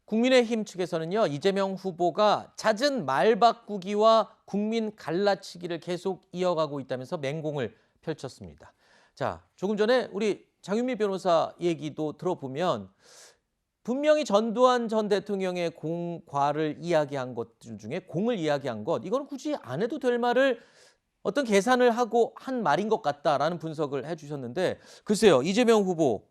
국민의힘 측에서는요, 이재명 후보가 잦은 말 바꾸기와 국민 갈라치기를 계속 이어가고 있다면서 맹공을 펼쳤습니다. 자, 조금 전에 우리 장윤미 변호사 얘기도 들어보면 분명히 전두환 전 대통령의 공과를 이야기한 것 중에 공을 이야기한 것, 이거는 굳이 안 해도 될 말을 어떤 계산을 하고 한 말인 것 같다라는 분석을 해주셨는데, 글쎄요, 이재명 후보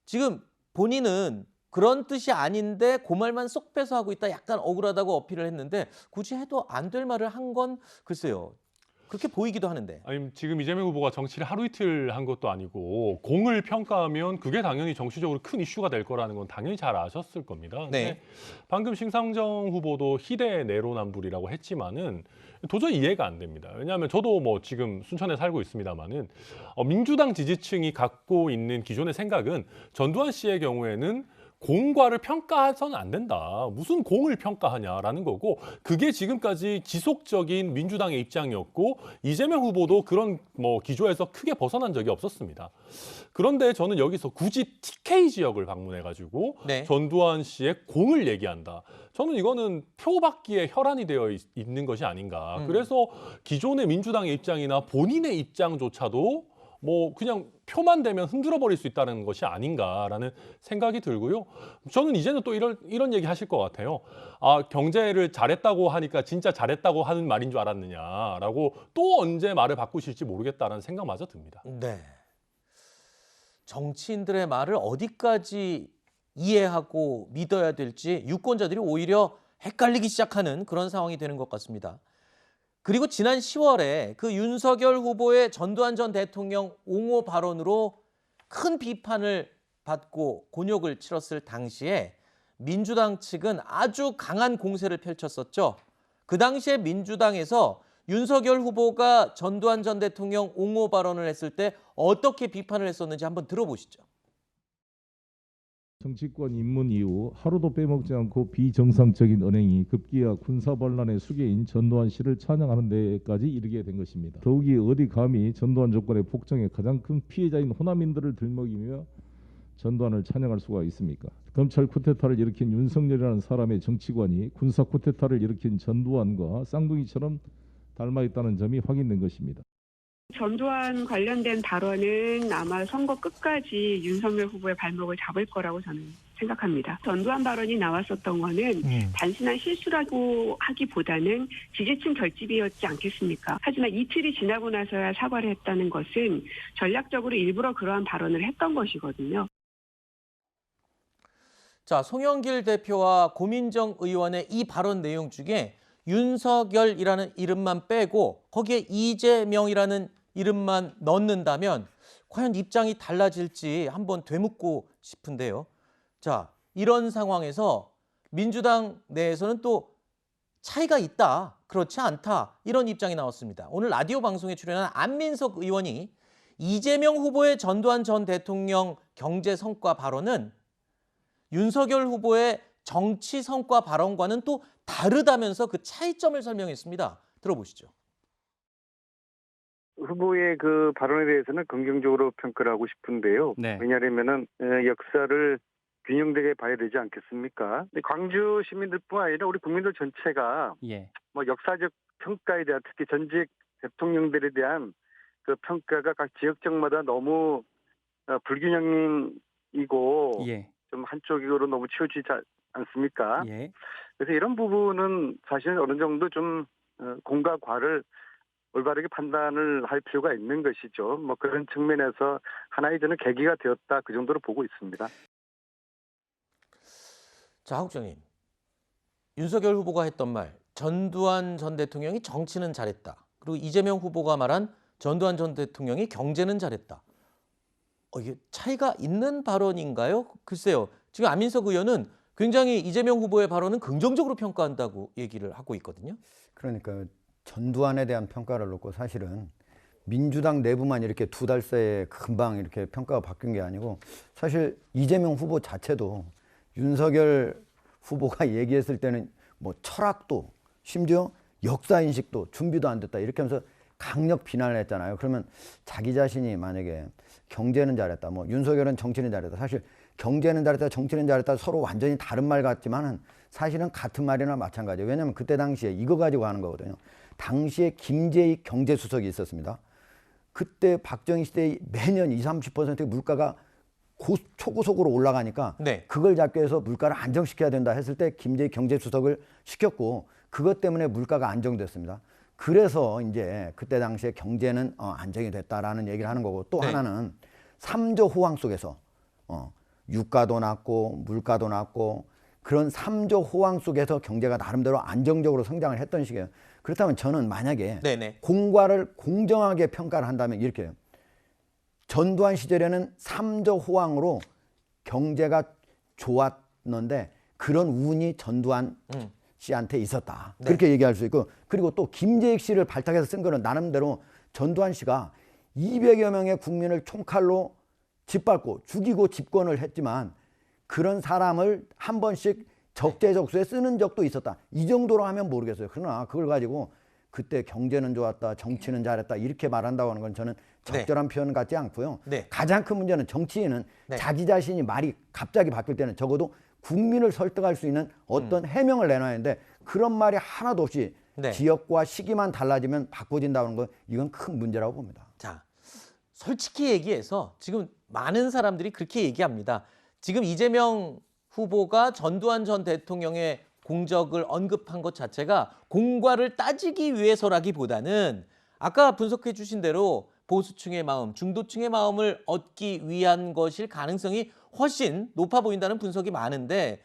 지금 본인은 그런 뜻이 아닌데 그 말만 쏙 빼서 하고 있다, 약간 억울하다고 어필을 했는데 굳이 해도 안 될 말을 한 건 글쎄요, 그렇게 보이기도 하는데. 아니, 지금 이재명 후보가 정치를 하루 이틀 한 것도 아니고 공을 평가하면 그게 당연히 정치적으로 큰 이슈가 될 거라는 건 당연히 잘 아셨을 겁니다. 근데 네. 방금 심상정 후보도 희대 내로남불이라고 했지만은 도저히 이해가 안 됩니다. 왜냐하면 저도 뭐 지금 순천에 살고 있습니다만은 민주당 지지층이 갖고 있는 기존의 생각은 전두환 씨의 경우에는 공과를 평가해서는 안 된다. 무슨 공을 평가하냐라는 거고, 그게 지금까지 지속적인 민주당의 입장이었고 이재명 후보도 그런 기조에서 크게 벗어난 적이 없었습니다. 그런데 저는 여기서 굳이 TK 지역을 방문해가지고 네. 전두환 씨의 공을 얘기한다. 저는 이거는 표받기에 혈안이 되어 있는 것이 아닌가. 그래서 기존의 민주당의 입장이나 본인의 입장조차도 그냥 표만 되면 흔들어 버릴 수 있다는 것이 아닌가라는 생각이 들고요. 저는 이제는 또 이런 얘기 하실 것 같아요. 아, 경제를 잘했다고 하니까 진짜 잘했다고 하는 말인 줄 알았느냐라고 또 언제 말을 바꾸실지 모르겠다라는 생각마저 듭니다. 네. 정치인들의 말을 어디까지 이해하고 믿어야 될지 유권자들이 오히려 헷갈리기 시작하는 그런 상황이 되는 것 같습니다. 그리고 지난 10월에 그 윤석열 후보의 전두환 전 대통령 옹호 발언으로 큰 비판을 받고 곤욕을 치렀을 당시에 민주당 측은 아주 강한 공세를 펼쳤었죠. 그 당시에 민주당에서 윤석열 후보가 전두환 전 대통령 옹호 발언을 했을 때 어떻게 비판을 했었는지 한번 들어보시죠. 정치권 입문 이후 하루도 빼먹지 않고 비정상적인 언행이 급기야 군사반란의 수괴인 전두환 씨를 찬양하는 데까지 이르게 된 것입니다. 더욱이 어디 감히 전두환 정권의 폭정의 가장 큰 피해자인 호남인들을 들먹이며 전두환을 찬양할 수가 있습니까? 검찰 쿠데타를 일으킨 윤석열이라는 사람의 정치관이 군사 쿠데타를 일으킨 전두환과 쌍둥이처럼 닮아 있다는 점이 확인된 것입니다. 전두환 관련된 발언은 아마 선거 끝까지 윤석열 후보의 발목을 잡을 거라고 저는 생각합니다. 전두환 발언이 나왔었던 거는 단순한 실수라고 하기보다는 지지층 결집이었지 않겠습니까? 하지만 이틀이 지나고 나서야 사과를 했다는 것은 전략적으로 일부러 그러한 발언을 했던 것이거든요. 자, 송영길 대표와 고민정 의원의 이 발언 내용 중에 윤석열이라는 이름만 빼고 거기에 이재명이라는 이름만 넣는다면 과연 입장이 달라질지 한번 되묻고 싶은데요. 자, 이런 상황에서 민주당 내에서는 또 차이가 있다, 그렇지 않다, 이런 입장이 나왔습니다. 오늘 라디오 방송에 출연한 안민석 의원이 이재명 후보의 전두환 전 대통령 경제 성과 발언은 윤석열 후보의 정치 성과 발언과는 또 다르다면서 그 차이점을 설명했습니다. 들어보시죠. 후보의 그 발언에 대해서는 긍정적으로 평가를 하고 싶은데요. 네. 왜냐하면 역사를 균형되게 봐야 되지 않겠습니까? 광주 시민들뿐 아니라 우리 국민들 전체가 예. 역사적 평가에 대한, 특히 전직 대통령들에 대한 그 평가가 각 지역적마다 너무 불균형이고 예. 좀 한쪽으로 너무 치우치지 않습니까? 예. 그래서 이런 부분은 사실 어느 정도 좀 공과 과를 올바르게 판단을 할 필요가 있는 것이죠. 그런 측면에서 하나의 저는 계기가 되었다, 그 정도로 보고 있습니다. 자, 국장님, 윤석열 후보가 했던 말, 전두환 전 대통령이 정치는 잘했다. 그리고 이재명 후보가 말한 전두환 전 대통령이 경제는 잘했다. 이게 차이가 있는 발언인가요? 글쎄요. 지금 안민석 의원은 굉장히 이재명 후보의 발언은 긍정적으로 평가한다고 얘기를 하고 있거든요. 그러니까 전두환에 대한 평가를 놓고 사실은 민주당 내부만 이렇게 두 달 새에 금방 이렇게 평가가 바뀐 게 아니고, 사실 이재명 후보 자체도 윤석열 후보가 얘기했을 때는 철학도 심지어 역사인식도 준비도 안 됐다 이렇게 하면서 강력 비난을 했잖아요. 그러면 자기 자신이 만약에 경제는 잘했다, 윤석열은 정치는 잘했다, 사실 경제는 잘했다, 정치는 잘했다 서로 완전히 다른 말 같지만은 사실은 같은 말이나 마찬가지예요. 왜냐하면 그때 당시에 이거 가지고 하는 거거든요. 당시에 김재익 경제수석이 있었습니다. 그때 박정희 시대에 매년 20-30% 물가가 초고속으로 올라가니까 네. 그걸 잡기 위해서 물가를 안정시켜야 된다 했을 때 김재익 경제수석을 시켰고 그것 때문에 물가가 안정됐습니다. 그래서 이제 그때 당시에 경제는 안정이 됐다라는 얘기를 하는 거고 또 네. 하나는 3조 호황 속에서 유가도 낮고 물가도 낮고 그런 3조 호황 속에서 경제가 나름대로 안정적으로 성장을 했던 시기예요. 그렇다면 저는 만약에 네네. 공과를 공정하게 평가를 한다면 이렇게 해요. 전두환 시절에는 3조 호황으로 경제가 좋았는데 그런 운이 전두환 씨한테 있었다. 네. 그렇게 얘기할 수 있고 그리고 또 김재익 씨를 발탁해서 쓴 거는 나름대로 전두환 씨가 200여 명의 국민을 총칼로 짓밟고 죽이고 집권을 했지만 그런 사람을 한 번씩 적재적소에 쓰는 적도 있었다. 이 정도로 하면 모르겠어요. 그러나 그걸 가지고 그때 경제는 좋았다, 정치는 잘했다 이렇게 말한다고 하는 건 저는 적절한 표현 같지 않고요. 네. 가장 큰 문제는 정치인은 네. 자기 자신이 말이 갑자기 바뀔 때는 적어도 국민을 설득할 수 있는 어떤 해명을 내놔야 하는데 그런 말이 하나도 없이 네. 지역과 시기만 달라지면 바꿔진다는 건 이건 큰 문제라고 봅니다. 자, 솔직히 얘기해서 지금 많은 사람들이 그렇게 얘기합니다. 지금 이재명 후보가 전두환 전 대통령의 공적을 언급한 것 자체가 공과를 따지기 위해서라기보다는 아까 분석해 주신 대로 보수층의 마음, 중도층의 마음을 얻기 위한 것일 가능성이 훨씬 높아 보인다는 분석이 많은데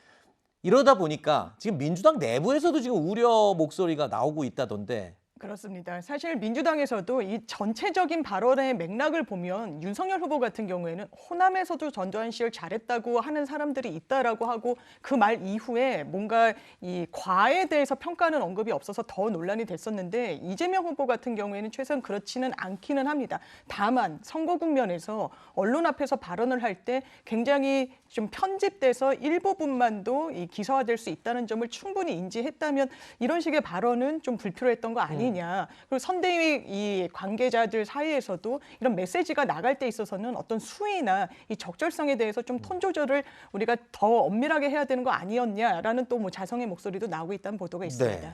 이러다 보니까 지금 민주당 내부에서도 지금 우려 목소리가 나오고 있다던데. 그렇습니다. 사실 민주당에서도 이 전체적인 발언의 맥락을 보면 윤석열 후보 같은 경우에는 호남에서도 전두환 씨를 잘했다고 하는 사람들이 있다라고 하고 그 말 이후에 뭔가 이 과에 대해서 평가하는 언급이 없어서 더 논란이 됐었는데 이재명 후보 같은 경우에는 최소한 그렇지는 않기는 합니다. 다만 선거 국면에서 언론 앞에서 발언을 할 때 굉장히 좀 편집돼서 일부분만도 이 기사화될 수 있다는 점을 충분히 인지했다면 이런 식의 발언은 좀 불필요했던 거 아니냐. 그리고 선대위 이 관계자들 사이에서도 이런 메시지가 나갈 때 있어서는 어떤 수위나 이 적절성에 대해서 좀 톤 조절을 우리가 더 엄밀하게 해야 되는 거 아니었냐라는 또 뭐 자성의 목소리도 나오고 있다는 보도가 있습니다. 네.